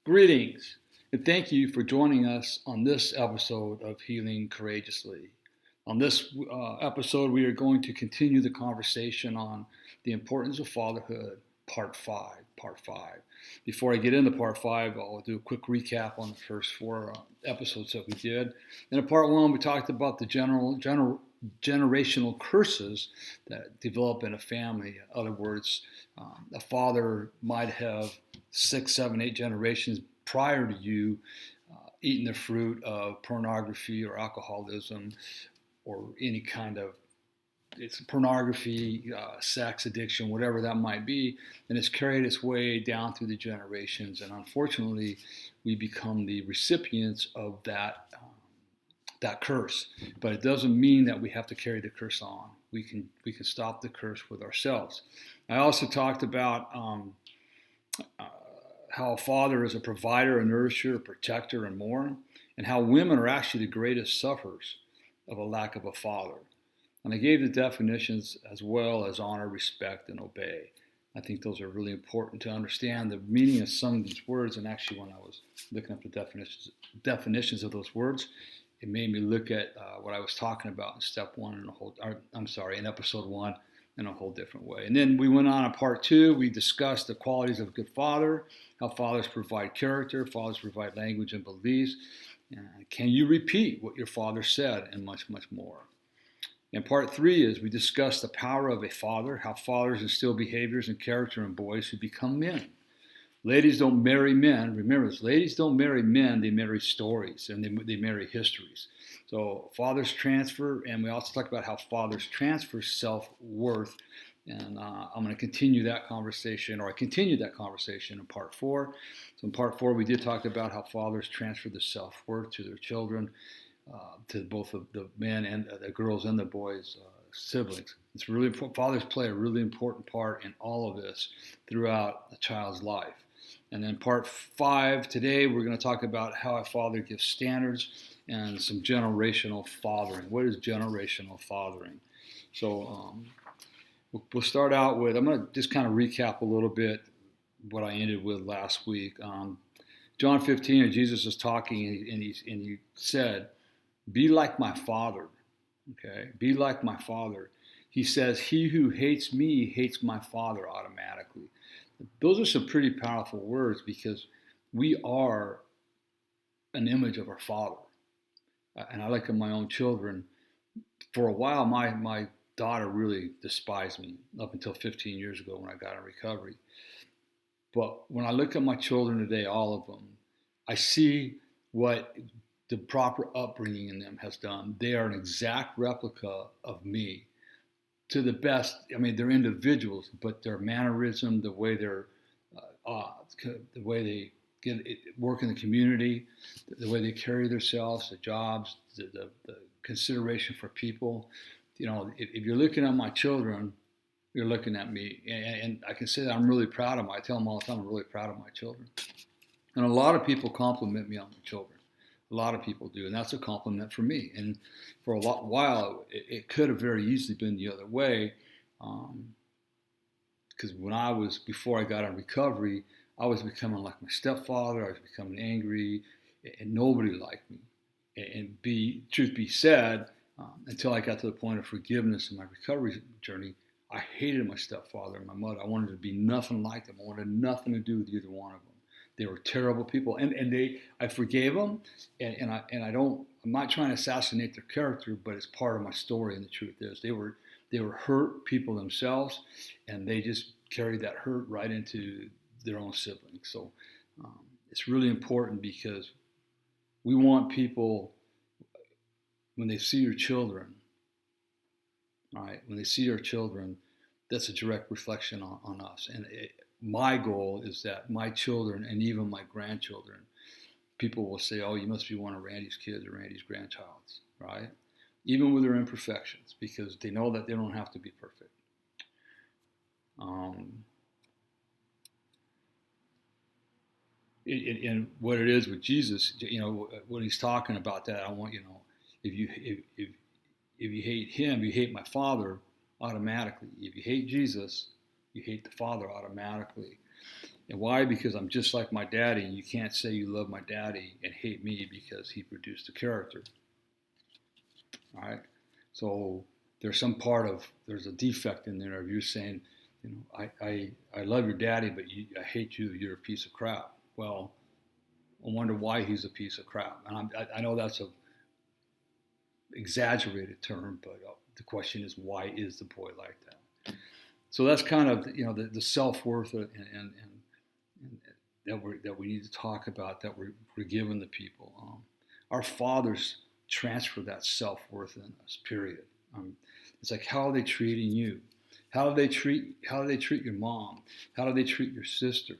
Greetings, and thank you for joining us on this episode of Healing Courageously. On this episode, we are going to continue the conversation on the importance of fatherhood, part 5. Before I get into part 5, I'll do a quick recap on the first 4 episodes that we did. In part 1, we talked about the generational curses that develop in a family. In other words, a father might have 6, 7, 8 generations prior to you eating the fruit of pornography or alcoholism or any kind of pornography, sex addiction, whatever that might be, and it's carried its way down through the generations. And unfortunately, we become the recipients of that curse. But it doesn't mean that we have to carry the curse on. We can stop the curse with ourselves. I also talked about how a father is a provider, a nourisher, a protector, and more, and how women are actually the greatest sufferers of a lack of a father. And I gave the definitions as well as honor, respect, and obey. I think those are really important to understand the meaning of some of these words. And actually, when I was looking up the definitions of those words, it made me look at what I was talking about in in episode 1 in a whole different way. And then we went on in part 2. We discussed the qualities of a good father, how fathers provide character, fathers provide language and beliefs. Can you repeat what your father said, and much, much more. And part 3 is we discussed the power of a father, how fathers instill behaviors and character in boys who become men. Ladies don't marry men. Remember this, ladies don't marry men, they marry stories, and they marry histories. So fathers transfer, and we also talked about how fathers transfer self-worth. And I'm going to continue that conversation, or I continued that conversation in part 4. So in part 4, we did talk about how fathers transfer the self-worth to their children, to both of the men and the girls and the boys' siblings. It's really important. Fathers play a really important part in all of this throughout a child's life. And then part 5 today, we're going to talk about how a father gives standards and some generational fathering. What is generational fathering? So we'll start out with, I'm going to just kind of recap a little bit what I ended with last week. John 15, and Jesus is talking, and he said, "Be like my Father." Okay, be like my Father. He says, "He who hates me hates my Father," automatically. Those are some pretty powerful words, because we are an image of our Father. And I look at my own children. For a while, my daughter really despised me up until 15 years ago when I got in recovery. But when I look at my children today, all of them, I see what the proper upbringing in them has done. They are an exact replica of me. To the best, I mean, they're individuals, but their mannerism, the way they work in the community, the way they carry themselves, the jobs, the consideration for people. You know, if you're looking at my children, you're looking at me, and I can say that I'm really proud of them. I tell them all the time, I'm really proud of my children. And a lot of people compliment me on my children. A lot of people do, and that's a compliment for me. And for a while, it could have very easily been the other way, because before I got in recovery, I was becoming like my stepfather. I was becoming angry, and nobody liked me. And truth be said, until I got to the point of forgiveness in my recovery journey, I hated my stepfather and my mother. I wanted to be nothing like them. I wanted nothing to do with either one of them. They were terrible people, and I forgave them, and I'm not trying to assassinate their character, but it's part of my story. And the truth is, they were hurt people themselves, and they just carried that hurt right into their own siblings. So it's really important, because we want people, when they see your children, all right, when they see our children, that's a direct reflection on us. And my goal is that my children, and even my grandchildren, people will say, "Oh, you must be one of Randy's kids or Randy's grandchilds," right? Even with their imperfections, because they know that they don't have to be perfect. And what it is with Jesus, you know, when he's talking about that, I want, you know, if you hate him, you hate my Father automatically. If you hate Jesus, you hate the Father automatically. And why? Because I'm just like my daddy, and you can't say you love my daddy and hate me because he produced a character. All right? So there's there's a defect in there of you saying, I love your daddy, but I hate you, you're a piece of crap. Well, I wonder why he's a piece of crap. And I know that's a exaggerated term, but the question is, why is the boy like that? So that's kind of the self-worth and that we need to talk about, that we're giving the people. Our fathers transfer that self-worth in us. Period. It's like, how are they treating you? How do they treat your mom? How do they treat your sister?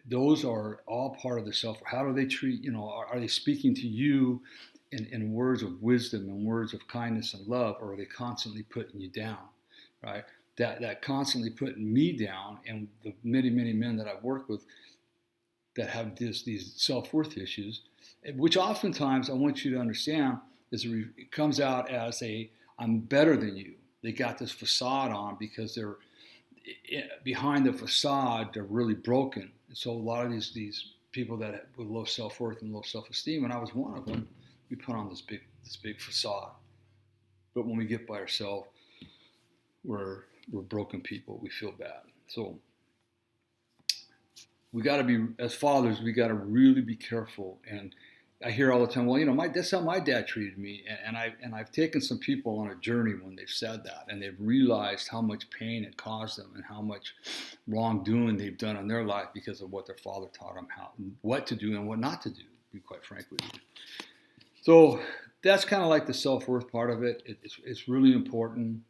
Those are all part of the self. How do they treat? Are they speaking to you in words of wisdom and words of kindness and love, or are they constantly putting you down? Right? That constantly putting me down, and the many men that I've worked with that have these self-worth issues, which oftentimes I want you to understand it comes out as I'm better than you. They got this facade on because they're behind the facade, they're really broken. And so a lot of these people that with low self-worth and low self-esteem, and I was one of them, we put on this big facade. But when we get by ourselves, we're broken people. We feel bad. So we got to be, as fathers, we got to really be careful. And I hear all the time, well, that's how my dad treated me. And I've taken some people on a journey when they've said that, and they've realized how much pain it caused them and how much wrongdoing they've done in their life because of what their father taught them what to do and what not to do, to be quite frank with you. So that's kind of like the self-worth part of it. It's really important.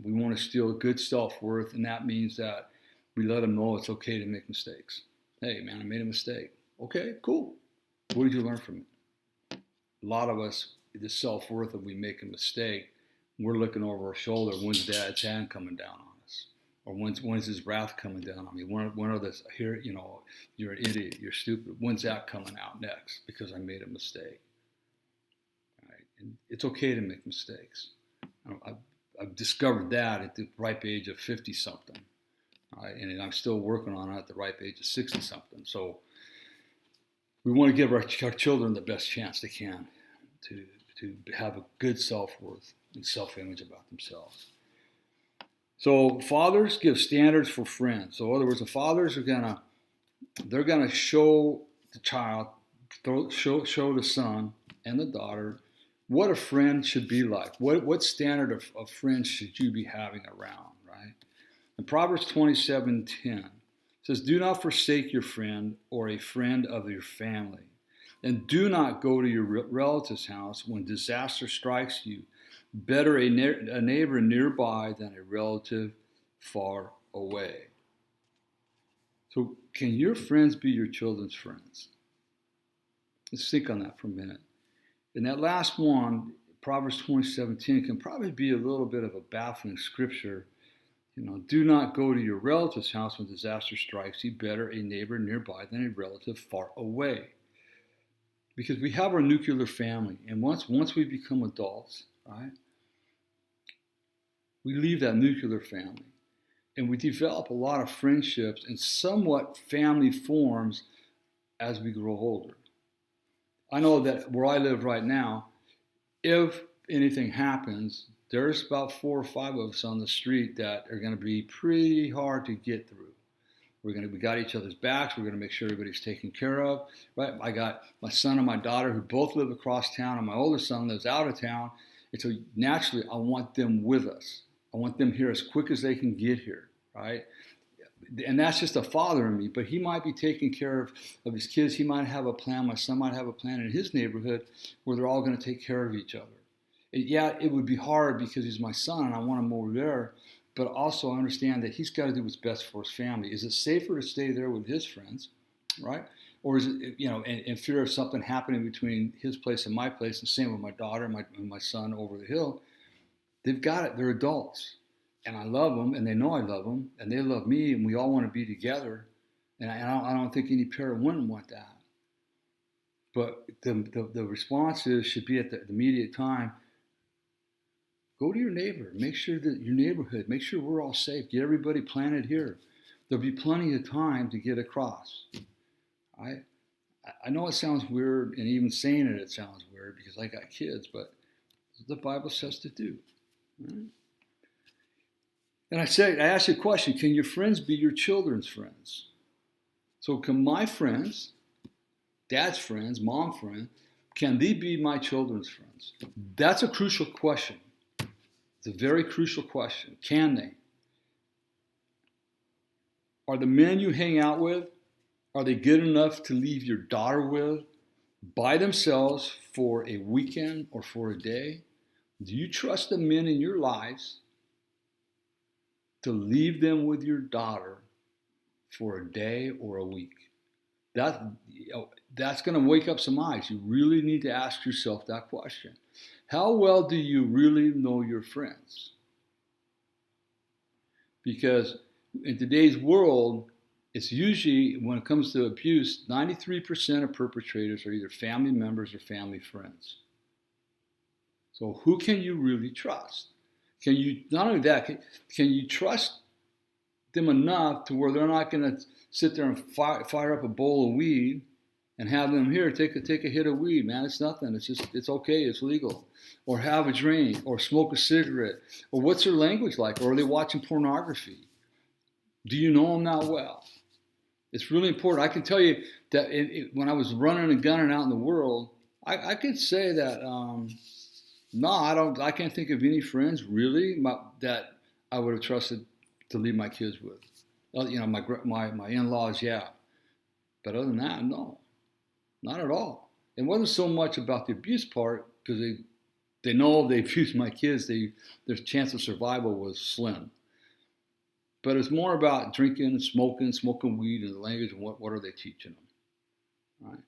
We want to instill good self-worth, and that means that we let them know it's okay to make mistakes. Hey, man, I made a mistake. Okay, cool. What did you learn from it? A lot of us, the self-worth of we make a mistake, we're looking over our shoulder. When's Dad's hand coming down on us? Or when's his wrath coming down on me? When are this here? You're an idiot. You're stupid. When's that coming out next? Because I made a mistake. Right? And it's okay to make mistakes. I've discovered that at the ripe age of 50-something. Right? And I'm still working on it at the ripe age of 60-something. So we want to give our children the best chance they can to have a good self-worth and self-image about themselves. So fathers give standards for friends. So in other words, the fathers are gonna show the child, show the son and the daughter what a friend should be like. What standard of friends should you be having around, right? In Proverbs 27:10, it says, do not forsake your friend or a friend of your family. And do not go to your relative's house when disaster strikes you. Better a neighbor nearby than a relative far away. So can your friends be your children's friends? Let's think on that for a minute. And that last one, Proverbs 20:17, can probably be a little bit of a baffling scripture. Do not go to your relative's house when disaster strikes you. Better a neighbor nearby than a relative far away. Because we have our nuclear family, and once we become adults, right, we leave that nuclear family, and we develop a lot of friendships and somewhat family forms as we grow older. I know that where I live right now, if anything happens, there's about 4 or 5 of us on the street that are going to be pretty hard to get through. We got each other's backs. We're going to make sure everybody's taken care of, right? I got my son and my daughter who both live across town, and my older son lives out of town. And so naturally, I want them with us. I want them here as quick as they can get here, right? And that's just a father in me, but he might be taking care of his kids. He might have a plan. My son might have a plan in his neighborhood where they're all going to take care of each other. And yeah, it would be hard because he's my son and I want him over there. But also I understand that he's got to do what's best for his family. Is it safer to stay there with his friends, right? Or is it, in fear of something happening between his place and my place, and same with my daughter and my son over the hill? They've got it. They're adults. And I love them, and they know I love them, and they love me, and we all want to be together. And I don't think any parent wouldn't want that. But the response should be at the immediate time, go to your neighbor. Make sure that your neighborhood, make sure we're all safe. Get everybody planted here. There'll be plenty of time to get across. I know it sounds weird, and even saying it sounds weird because I got kids, but the Bible says to do. Right? And I ask you a question, can your friends be your children's friends? So can my friends, dad's friends, mom friends, can they be my children's friends? That's a crucial question. It's a very crucial question. Can they? Are the men you hang out with, are they good enough to leave your daughter with by themselves for a weekend or for a day? Do you trust the men in your lives to leave them with your daughter for a day or a week? That's going to wake up some eyes. You really need to ask yourself that question. How well do you really know your friends? Because in today's world, it's usually, when it comes to abuse, 93% of perpetrators are either family members or family friends. So who can you really trust? Can you, not only that, can you trust them enough to where they're not going to sit there and fire up a bowl of weed and have them, here, take a hit of weed, man, it's nothing, it's okay, it's legal. Or have a drink, or smoke a cigarette, or what's their language like? Or are they watching pornography? Do you know them that well? It's really important. I can tell you that when I was running and gunning out in the world, I could say that, no, I can't think of any friends really that I would have trusted to leave my kids with. You know, my in-laws, yeah. But other than that, no, not at all. It wasn't so much about the abuse part, because they know if they abused my kids, their chance of survival was slim. But it's more about drinking, smoking weed, and the language, and what are they teaching them, right?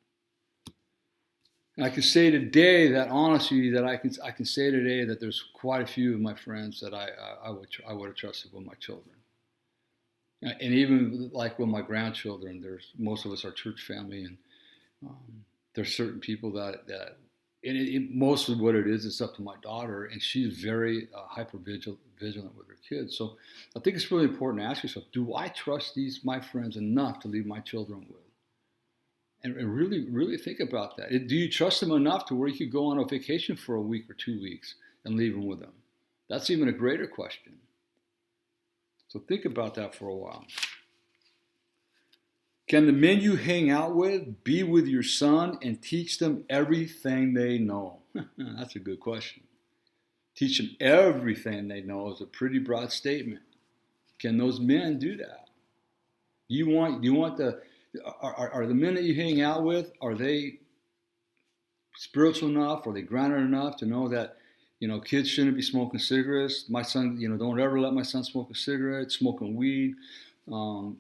And I can say today that, honestly, that I can say today that there's quite a few of my friends that I would have trusted with my children, and even like with my grandchildren. Most of us are church family, and there's certain people that most of what it is, it's up to my daughter, and she's very hyper vigilant with her kids. So I think it's really important to ask yourself, do I trust my friends enough to leave my children with? And really, really think about that. Do you trust them enough to where you could go on a vacation for a week or 2 weeks and leave them with them? That's even a greater question. So think about that for a while. Can the men you hang out with be with your son and teach them everything they know? That's a good question. Teach them everything they know is a pretty broad statement. Can those men do that? Are the men that you hang out with, are they spiritual enough? Are they grounded enough to know that, kids shouldn't be smoking cigarettes? My son, don't ever let my son smoke a cigarette, smoking weed,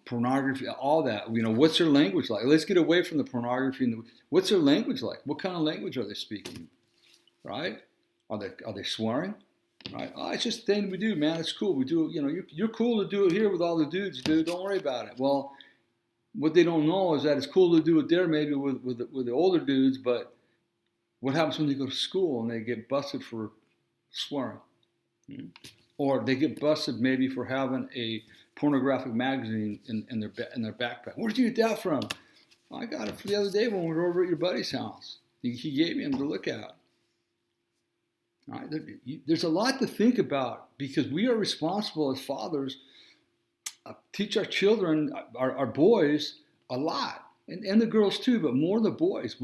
pornography, all that. What's their language like? Let's get away from the pornography. What's their language like? What kind of language are they speaking? Right? Are they swearing? Right? Oh, it's just a thing we do, man. It's cool. We do. You're cool to do it here with all the dudes, dude. Don't worry about it. Well, what they don't know is that it's cool to do it there, maybe with the older dudes. But what happens when they go to school and they get busted for swearing? Mm-hmm. Or they get busted maybe for having a pornographic magazine in their backpack. Where did you get that from? Well, I got it the other day when we were over at your buddy's house. He gave me them to look at. All right? There's a lot to think about, because we are responsible as fathers. Teach our children, our boys, a lot, and the girls too, but more the boys.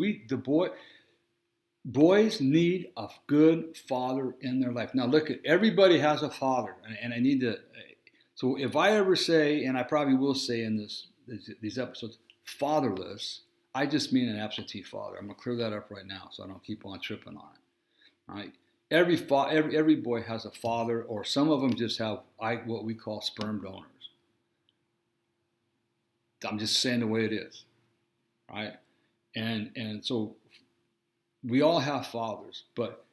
Boys need a good father in their life. Now look, everybody has a father, and I need to. So if I ever say, and I probably will say in these episodes, fatherless, I just mean an absentee father. I'm gonna clear that up right now, so I don't keep on tripping on it. All right. Every boy has a father, or some of them just have what we call sperm donors. I'm just saying the way it is, right? And so we all have fathers, but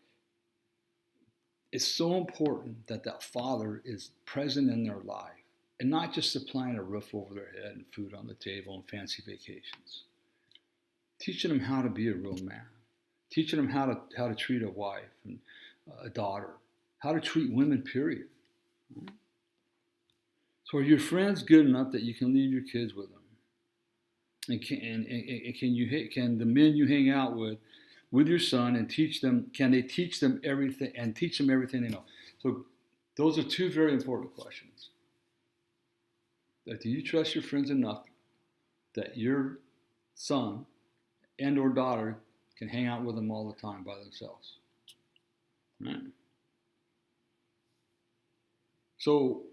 it's so important that father is present in their life, and not just supplying a roof over their head and food on the table and fancy vacations. Teaching them how to be a real man, teaching them how to treat a wife and a daughter, how to treat women, period. So are your friends good enough that you can leave your kids with them? And can the men you hang out with your son and teach them? Can they teach them everything and teach them everything they know? So those are two very important questions. That do you trust your friends enough that your son and or daughter can hang out with them all the time by themselves? Right? So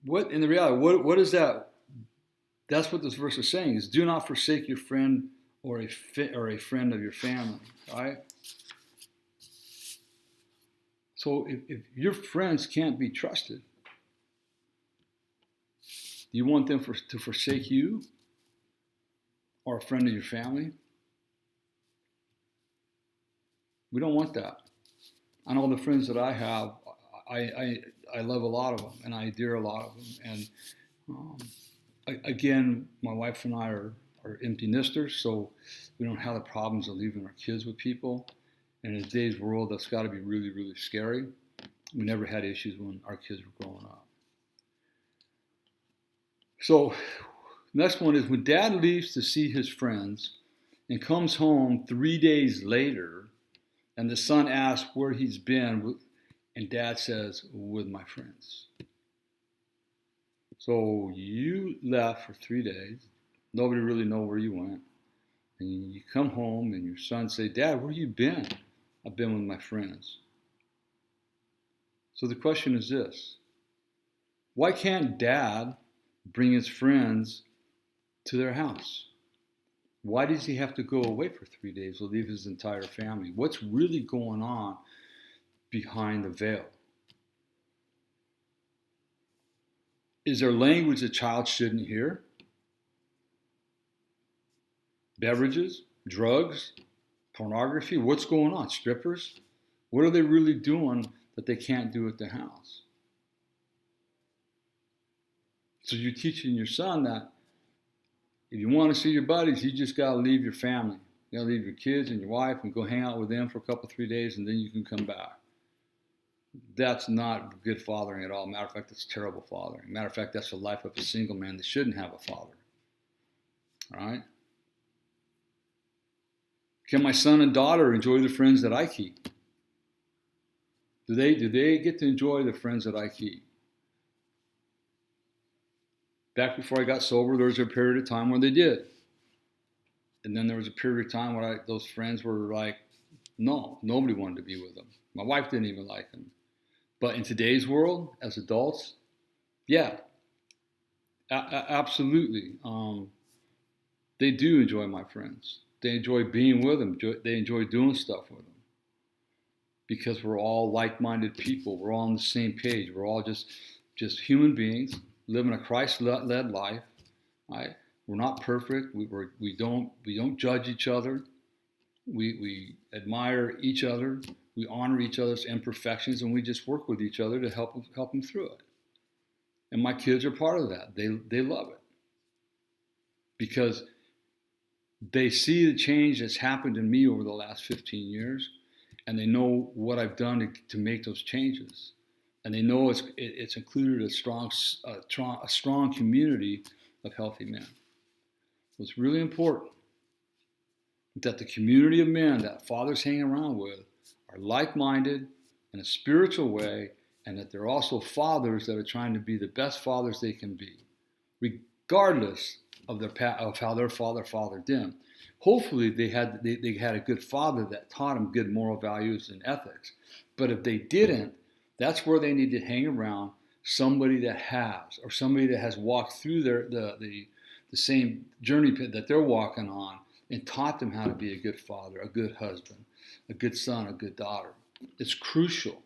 what in the reality, what is that? That's what this verse is saying, is do not forsake your friend or a friend of your family, right? So if your friends can't be trusted, do you want them to forsake you or a friend of your family? We don't want that. I know the friends that I have, I love a lot of them, and I adore a lot of them. And again, my wife and I are empty nesters, so we don't have the problems of leaving our kids with people. And in today's world, that's got to be really, really scary. We never had issues when our kids were growing up. So, next one is when dad leaves to see his friends and comes home 3 days later, and the son asks where he's been, and dad says, with my friends. So you left for 3 days. Nobody really know where you went. And you come home and your son say, Dad, where you been? I've been with my friends. So the question is this. Why can't dad bring his friends to their house? Why does he have to go away for 3 days or leave his entire family? What's really going on behind the veil? Is there language a child shouldn't hear? Beverages, drugs, pornography? What's going on? Strippers? What are they really doing that they can't do at the house? So you're teaching your son that if you want to see your buddies, you just got to leave your family. You got to leave your kids and your wife and go hang out with them for a couple, 3 days, and then you can come back. That's not good fathering at all. Matter of fact, that's terrible fathering. Matter of fact, that's the life of a single man that shouldn't have a father. All right? Can my son and daughter enjoy the friends that I keep? Do they get to enjoy the friends that I keep? Back before I got sober, there was a period of time when they did. And then there was a period of time where those friends were like, no, nobody wanted to be with them. My wife didn't even like them. But in today's world, as adults, yeah, absolutely. They do enjoy my friends. They enjoy being with them. They enjoy doing stuff with them. Because we're all like-minded people. We're all on the same page. We're all just human beings living a Christ-led life. Right? We're not perfect. We don't judge each other. We admire each other. We honor each other's imperfections, and we just work with each other to help them through it. And my kids are part of that. They love it because they see the change that's happened in me over the last 15 years, and they know what I've done to make those changes. And they know it's included a strong community of healthy men. So it's really important that the community of men that fathers hang around with are like-minded in a spiritual way, and that they're also fathers that are trying to be the best fathers they can be, regardless of how their father fathered them. Hopefully they had a good father that taught them good moral values and ethics. But if they didn't, that's where they need to hang around somebody that has, or somebody that has walked through the same journey that they're walking on and taught them how to be a good father, a good husband, a good son, a good daughter. It's crucial.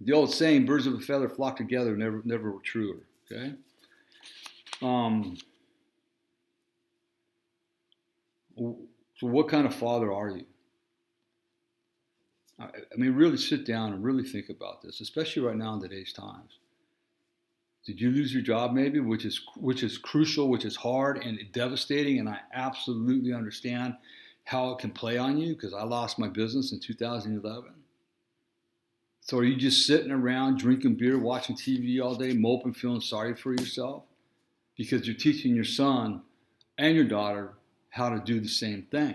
The old saying, birds of a feather flock together, never were truer. Okay? So what kind of father are you? I mean, really sit down and really think about this, especially right now in today's times. Did you lose your job maybe, which is crucial, which is hard and devastating, and I absolutely understand how it can play on you because I lost my business in 2011. So are you just sitting around drinking beer, watching TV all day, moping, feeling sorry for yourself? Because you're teaching your son and your daughter how to do the same thing.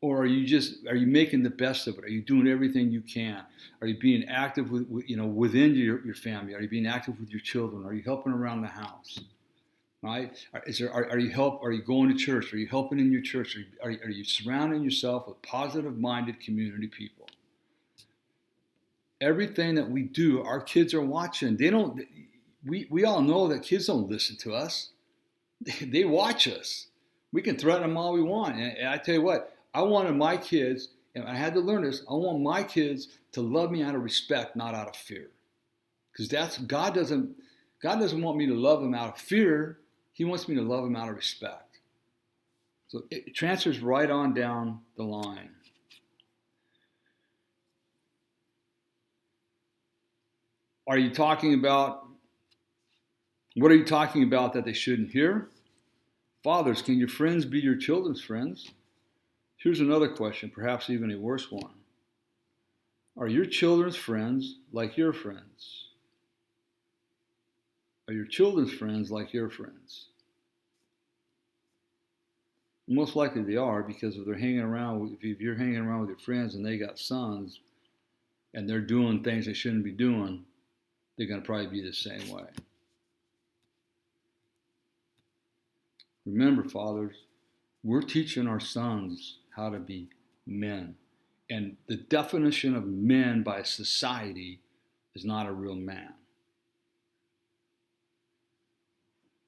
Or are you making the best of it? Are you doing everything you can? Are you being active within your family? Are you being active with your children? Are you helping around the house? Right? Are you going to church? Are you helping in your church? Are you surrounding yourself with positive-minded community people? Everything that we do, our kids are watching. We all know that kids don't listen to us. They watch us. We can threaten them all we want. And I tell you what, I wanted my kids, and I had to learn this, I want my kids to love me out of respect, not out of fear. Because God doesn't want me to love them out of fear. He wants me to love them out of respect. So it transfers right on down the line. What are you talking about that they shouldn't hear? Fathers, can your friends be your children's friends? Here's another question, perhaps even a worse one. Are your children's friends like your friends? Are your children's friends like your friends? Most likely they are, because if you're hanging around with your friends and they got sons and they're doing things they shouldn't be doing, they're going to probably be the same way. Remember, fathers, we're teaching our sons how to be men. And the definition of men by society is not a real man.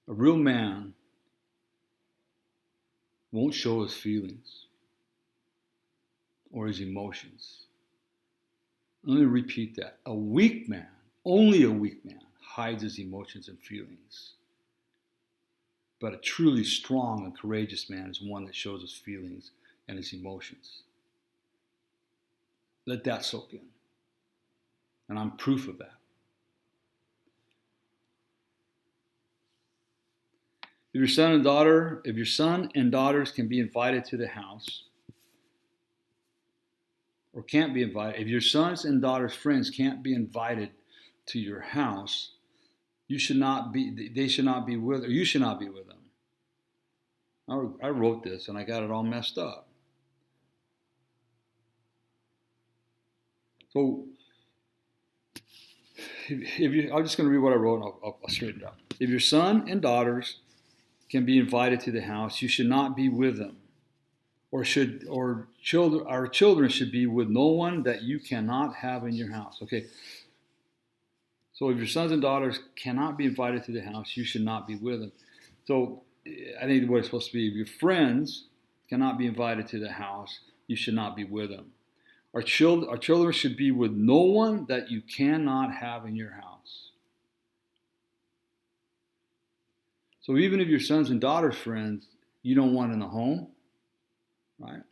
A real man won't show his feelings or his emotions. Let me repeat that. A weak man, only a weak man, hides his emotions and feelings. But a truly strong and courageous man is one that shows his feelings and his emotions. Let that soak in. And I'm proof of that. If your son and daughters can be invited to the house, or can't be invited, if your sons and daughters' friends can't be invited to your house, they should not be with, or you should not be with them. I wrote this and I got it all messed up. So, I'm just going to read what I wrote and I'll straighten it out. If your son and daughters can be invited to the house, you should not be with them. Our children should be with no one that you cannot have in your house. Okay. So if your sons and daughters cannot be invited to the house, you should not be with them. So I think what it's supposed to be, if your friends cannot be invited to the house, you should not be with them. Our children should be with no one that you cannot have in your house. So even if your sons and daughters' friends you don't want in the home, right?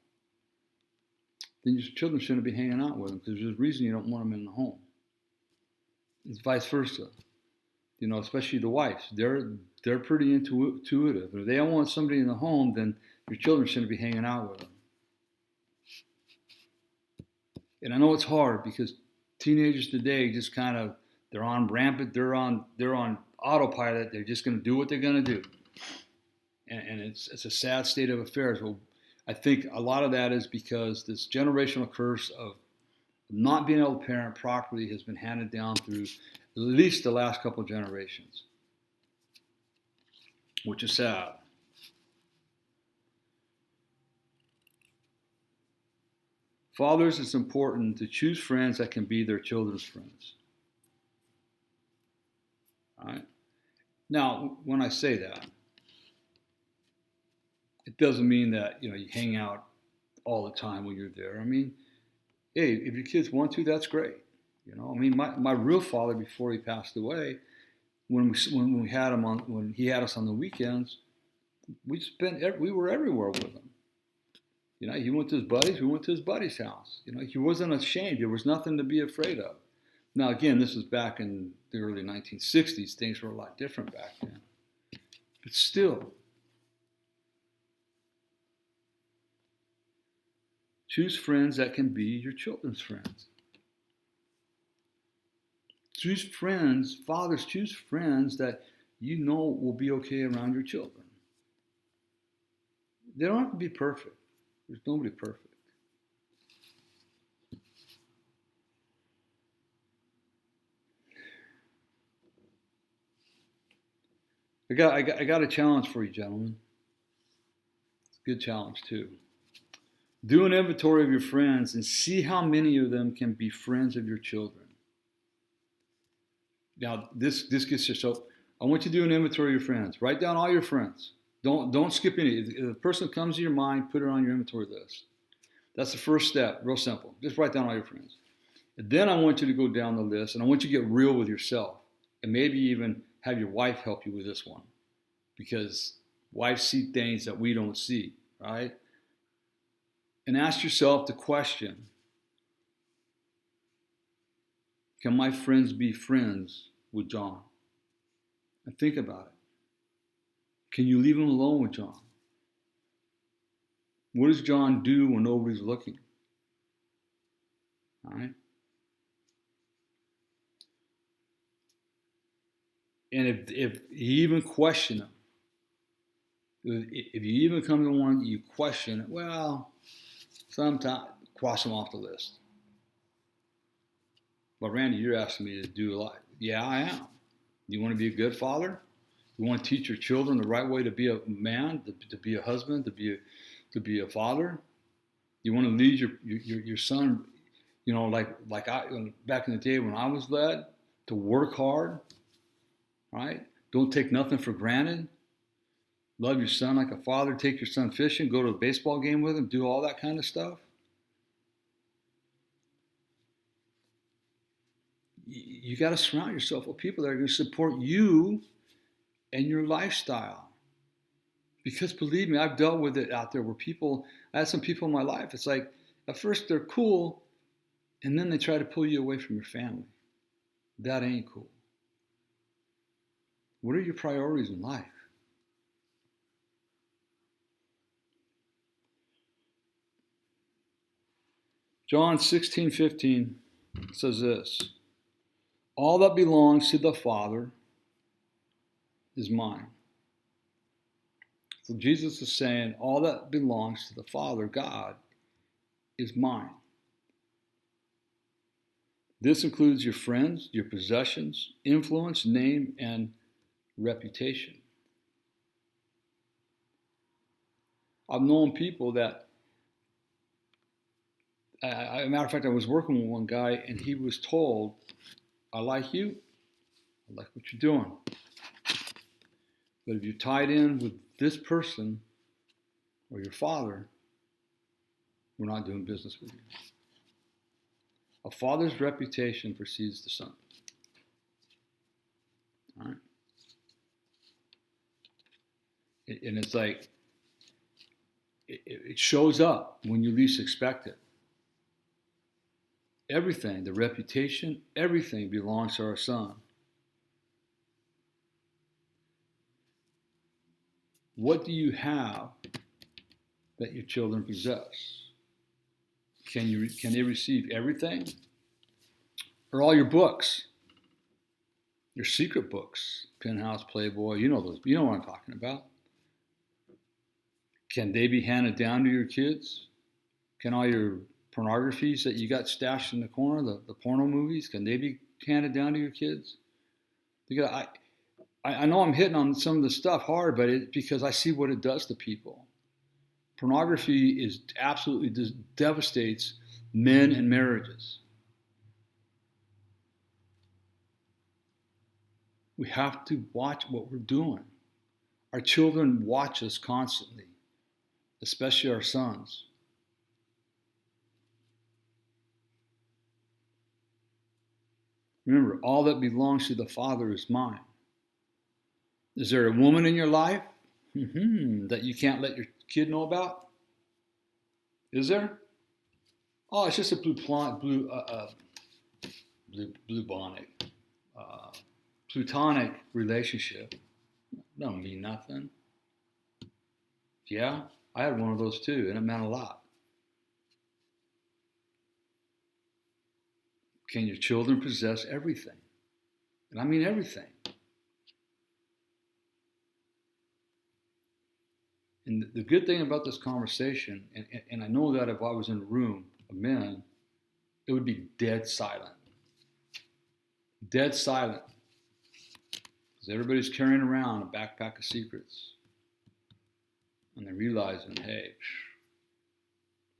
Then your children shouldn't be hanging out with them, because there's a reason you don't want them in the home. It's vice versa. Especially the wives. They're pretty intuitive. If they don't want somebody in the home, then your children shouldn't be hanging out with them. And I know it's hard, because teenagers today just they're on rampant, they're on autopilot. They're just going to do what they're going to do. And it's a sad state of affairs. Well, I think a lot of that is because this generational curse of not being able to parent properly has been handed down through at least the last couple of generations, which is sad. Fathers, it's important to choose friends that can be their children's friends. All right? Now, when I say that, it doesn't mean that you hang out all the time when you're there. I mean, hey, if your kids want to, that's great. My real father, before he passed away, when he had us on the weekends, we were everywhere with him. He went to his buddies. We went to his buddy's house. He wasn't ashamed. There was nothing to be afraid of. Now, again, this was back in the early 1960s. Things were a lot different back then. But still, choose friends that can be your children's friends. Choose friends, fathers, choose friends that you know will be okay around your children. They don't have to be perfect. There's nobody perfect. I got a challenge for you, gentlemen. It's a good challenge too. Do an inventory of your friends and see how many of them can be friends of your children. Now, this gets you. So, I want you to do an inventory of your friends. Write down all your friends. Don't skip any. If a person comes to your mind, put it on your inventory list. That's the first step. Real simple. Just write down all your friends. And then I want you to go down the list, and I want you to get real with yourself, and maybe even have your wife help you with this one, because wives see things that we don't see, right? And ask yourself the question: can my friends be friends with John? And think about it. Can you leave him alone with John? What does John do when nobody's looking? All right? And if you even question him, if you even come to one you question, well, sometimes cross him off the list. But Randy, you're asking me to do a lot. Yeah, I am. You want to be a good father? You want to teach your children the right way to be a man, to be a husband, to be a father? You want to lead your son, like I back in the day when I was led, to work hard, right? Don't take nothing for granted. Love your son like a father. Take your son fishing. Go to a baseball game with him. Do all that kind of stuff. You got to surround yourself with people that are going to support you and your lifestyle. Because believe me, I've dealt with it out there where I had some people in my life, it's like, at first they're cool, and then they try to pull you away from your family. That ain't cool. What are your priorities in life? John 16:15 says this: all that belongs to the Father is mine. So Jesus is saying, all that belongs to the Father, God, is mine. This includes your friends, your possessions, influence, name, and reputation. I've known people that, as a matter of fact, I was working with one guy and he was told, I like you, I like what you're doing. But if you're tied in with this person or your father, we're not doing business with you. A father's reputation precedes the son. All right? And it's like, it shows up when you least expect it. Everything, the reputation, everything belongs to our son. What do you have that your children possess? Can they receive everything? Or all your books? Your secret books, Penthouse, Playboy, you know what I'm talking about. Can they be handed down to your kids? Can all your pornographies that you got stashed in the corner, the porno movies, can they be handed down to your kids? Because I know I'm hitting on some of the stuff hard, but because I see what it does to people. Pornography is absolutely devastates men and marriages. We have to watch what we're doing. Our children watch us constantly, especially our sons. Remember, all that belongs to the Father is mine. Is there a woman in your life that you can't let your kid know about? Is there? Oh, it's just a platonic relationship. Don't mean nothing. Yeah, I had one of those too, and it meant a lot. Can your children possess everything? And I mean everything. And the good thing about this conversation, and I know that if I was in a room of men, it would be dead silent. Dead silent. Because everybody's carrying around a backpack of secrets. And they're realizing, hey,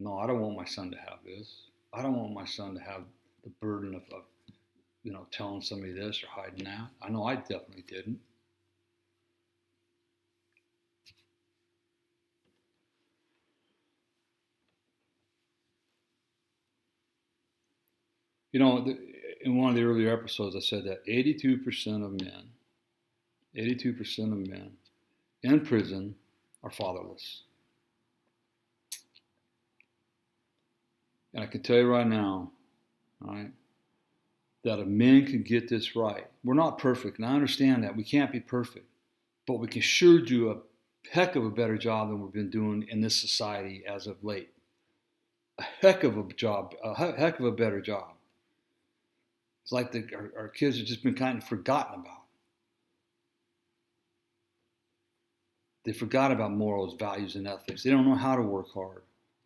no, I don't want my son to have this. I don't want my son to have the burden of telling somebody this or hiding that. I know I definitely didn't. In one of the earlier episodes, I said that 82% of men in prison are fatherless. And I can tell you right now, all right, that if men can get this right, we're not perfect, and I understand that. We can't be perfect, but we can sure do a heck of a better job than we've been doing in this society as of late. A heck of a better job. It's like our kids have just been kind of forgotten about. They forgot about morals, values, and ethics. They don't know how to work hard.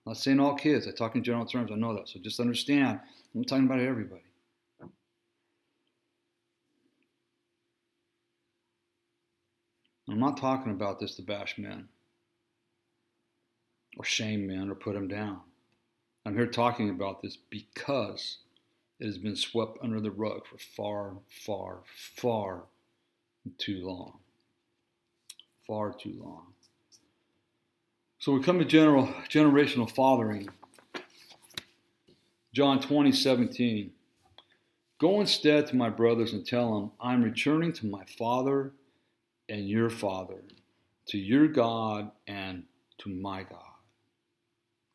I'm not saying all kids. I talk in general terms. I know that. So just understand, I'm talking about everybody. I'm not talking about this to bash men or shame men or put them down. I'm here talking about this because it has been swept under the rug for far, far, far too long. Far too long. So we come to generational fathering. John 20:17. Go instead to my brothers and tell them, I'm returning to my Father and your Father, to your God and to my God.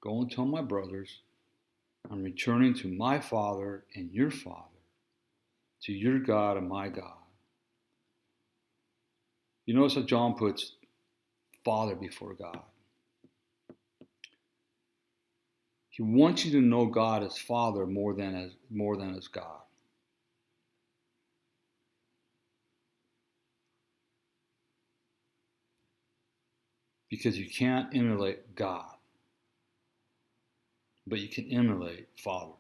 Go and tell my brothers, I'm returning to my Father and your Father, to your God and my God. You notice how John puts Father before God. He wants you to know God as Father more than as God. Because you can't emulate God, but you can emulate Father.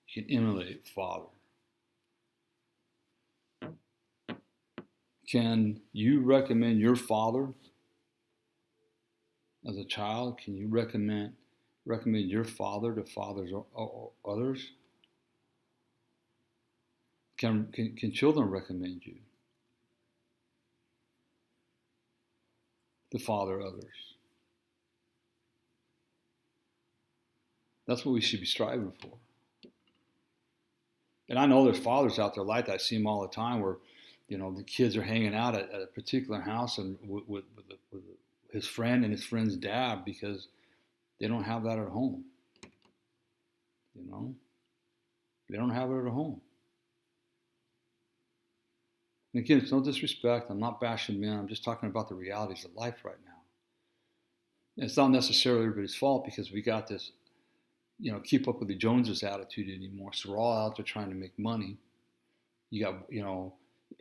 You can emulate Father. Can you recommend your father as a child? Can you recommend your father to fathers or others? Can children recommend you to father others? That's what we should be striving for. And I know there's fathers out there like that. I see them all the time where, the kids are hanging out at a particular house and with his friend and his friend's dad because they don't have that at home. They don't have it at home. And again, it's no disrespect. I'm not bashing men. I'm just talking about the realities of life right now. And it's not necessarily everybody's fault because we got this, keep up with the Joneses attitude anymore. So we're all out there trying to make money. You got,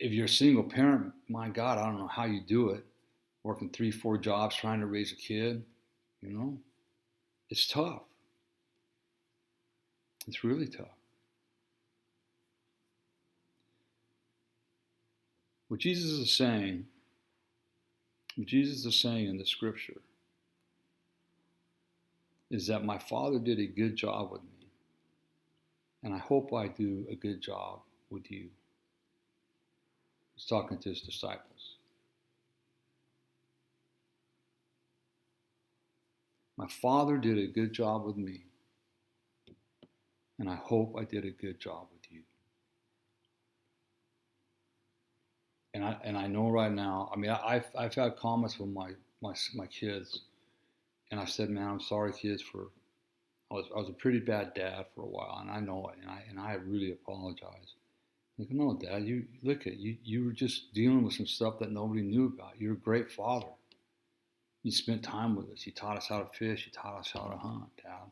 if you're a single parent, my God, I don't know how you do it. Working 3-4 jobs, trying to raise a kid, it's tough. It's really tough. What Jesus is saying in the scripture is that my Father did a good job with me, and I hope I do a good job with you. He's talking to his disciples. My Father did a good job with me, and I hope I did a good job with you. And I know right now, I've had comments with my kids, and I said, man, I'm sorry, kids, I was a pretty bad dad for a while, and I know it, and I really apologize. Like, no, Dad, you look at you were just dealing with some stuff that nobody knew about. You're a great father. You spent time with us. You taught us how to fish. You taught us how to hunt, Dad.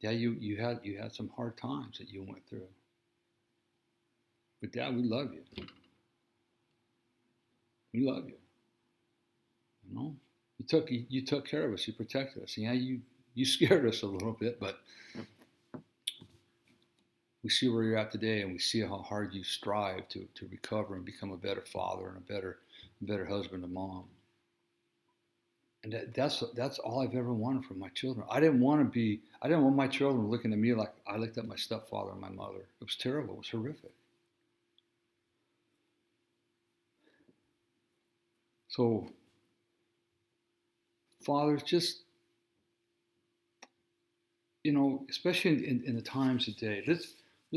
Yeah, you had some hard times that you went through. But Dad, we love you. We love you. You know, you took care of us. You protected us. Yeah, you scared us a little bit, but we see where you're at today, and we see how hard you strive to recover and become a better father and a better husband and mom. And that's all I've ever wanted from my children. I didn't want my children looking at me like I looked at my stepfather and my mother. It was terrible. It was horrific. So, fathers, just, especially in the times today, let's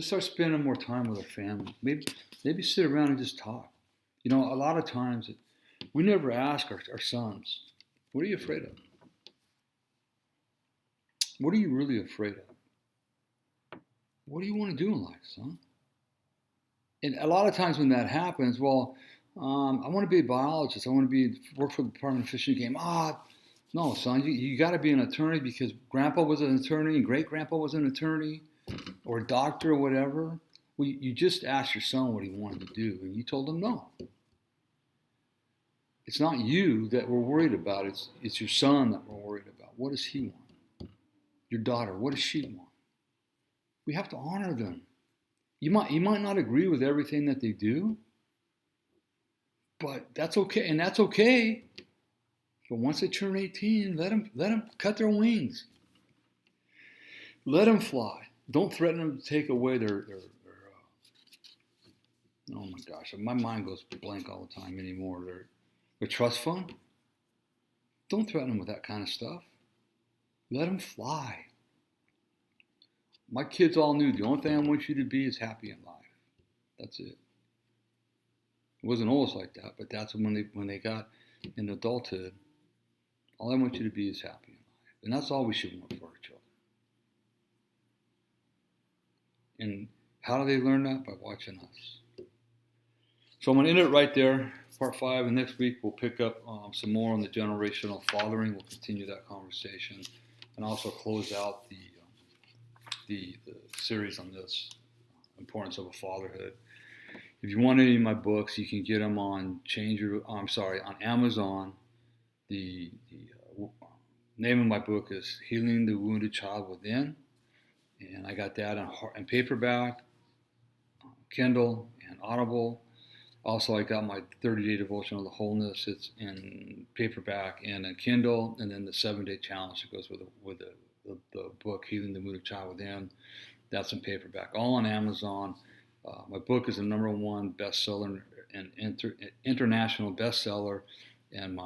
start spending more time with our family. Maybe sit around and just talk. A lot of times we never ask our sons, what are you afraid of? What are you really afraid of? What do you want to do in life, son? And a lot of times when that happens, well, I want to be a biologist. I want to work for the Department of Fish and Game. No, son, you got to be an attorney because Grandpa was an attorney and Great Grandpa was an attorney, or a doctor or whatever. Well, you just asked your son what he wanted to do, and you told him no. It's not you that we're worried about. It's your son that we're worried about. What does he want? Your daughter, what does she want? We have to honor them. You might not agree with everything that they do, but that's okay, and that's okay. But once they turn 18, let them cut their wings. Let them fly. Don't threaten them to take away their oh my gosh, my mind goes blank all the time anymore. Their trust fund. Don't threaten them with that kind of stuff. Let them fly. My kids all knew the only thing I want you to be is happy in life. That's it. It wasn't always like that, but that's when they got in adulthood. All I want you to be is happy in life. And that's all we should want for our children. And how do they learn that? By watching us. So I'm going to end it right there, part 5. And next week we'll pick up some more on the generational fathering. We'll continue that conversation and also close out the series on this importance of a fatherhood. If you want any of my books, you can get them on on Amazon. The name of my book is Healing the Wounded Child Within, and I got that in paperback, Kindle, and Audible. Also, I got my 30-day devotion on the wholeness. It's in paperback and in Kindle, and then the 7-day challenge that goes with the book Healing the Wounded Child Within. That's in paperback, all on Amazon. My book is a #1 bestseller and international bestseller, and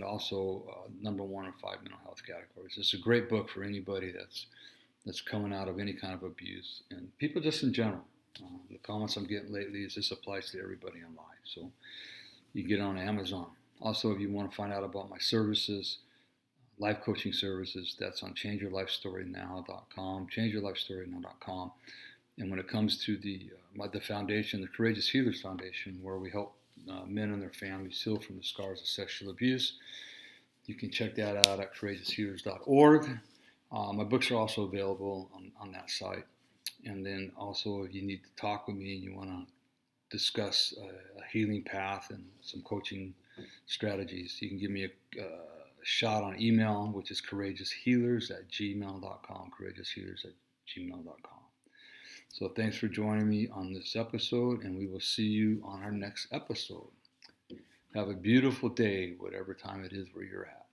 also #1 in 5 mental health categories. It's a great book for anybody that's coming out of any kind of abuse, and people just in general. The comments I'm getting lately is this applies to everybody in life. So you can get it on Amazon. Also, if you want to find out about my services, life coaching services, that's on changeyourlifestorynow.com, changeyourlifestorynow.com. And when it comes to the foundation, the Courageous Healers Foundation, where we help men and their families heal from the scars of sexual abuse, you can check that out at courageoushealers.org. My books are also available on that site. And then also, if you need to talk with me and you want to discuss a healing path and some coaching strategies, you can give me a shot on email, which is courageoushealers@gmail.com, courageoushealers@gmail.com. So thanks for joining me on this episode, and we will see you on our next episode. Have a beautiful day, whatever time it is where you're at.